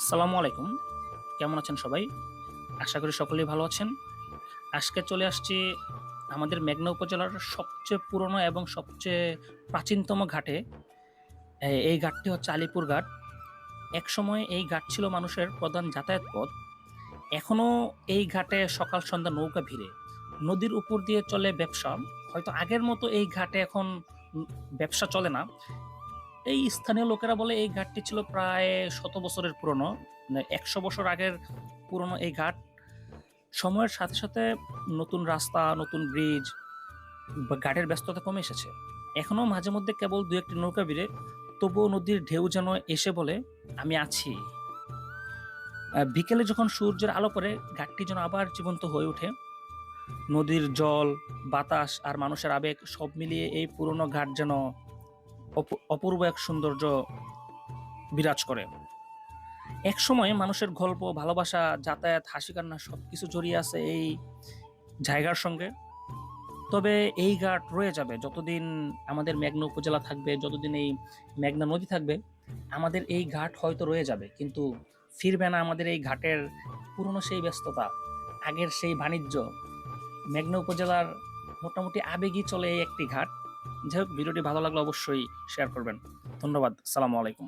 সালামু আলাইকুম। কেমন আছেন সবাই? আশা করি সকলেই ভালো আছেন। আজকে চলে আসছি আমাদের মেঘনা উপজেলার সবচেয়ে পুরনো এবং সবচেয়ে প্রাচীনতম ঘাটে। এই ঘাটটি হচ্ছে আলিপুর ঘাট। একসময় এই ঘাট ছিল মানুষের প্রধান যাতায়াত পথ। এখনো এই ঘাটে সকাল সন্ধ্যা নৌকা ভিড়ে। নদীর উপর দিয়ে চলে ব্যবসা। হয়তো আগের মতো এই ঘাটে এখন ব্যবসা চলে না। এই স্থানীয় লোকেরা বলে এই ঘাটটি ছিল প্রায় ১০০ বছরের পুরনো, মানে ১০০ বছর আগের পুরনো এই ঘাট। সময়ের সাথে সাথে নতুন রাস্তা, নতুন ব্রিজ বা ঘাটের ব্যস্ততা কমে এসেছে। এখনো মাঝে মধ্যে কেবল দু একটি নৌকা ভিড়ে, তবুও নদীর ঢেউ যেন এসে বলে, আমি আছি। বিকেলে যখন সূর্যের আলো পড়ে, ঘাটটি যেন আবার জীবন্ত হয়ে ওঠে। নদীর জল, বাতাস আর মানুষের আবেগ সব মিলিয়ে এই পুরনো ঘাট যেন অপূর্ব এক সৌন্দর্য বিরাজ করে। একসময় মানুষের গল্প, ভালোবাসা, যাতায়াত, হাসি কান্না সবকিছু জড়িয়ে আছে এই জায়গার সঙ্গে। তবে এই ঘাট রয়ে যাবে যতদিন আমাদের মেঘনা উপজেলা থাকবে, যতদিন এই মেঘনা নদী থাকবে। আমাদের এই ঘাট হয়তো রয়ে যাবে, কিন্তু ফিরবে না আমাদের এই ঘাটের পুরনো সেই ব্যস্ততা, আগের সেই বাণিজ্য। মেঘনা উপজেলার মোটামুটি আবেগই চলে এই একটি ঘাট। যাই হোক, ভিডিওটি ভালো লাগলে অবশ্যই শেয়ার করবেন। ধন্যবাদ। আসসালামু আলাইকুম।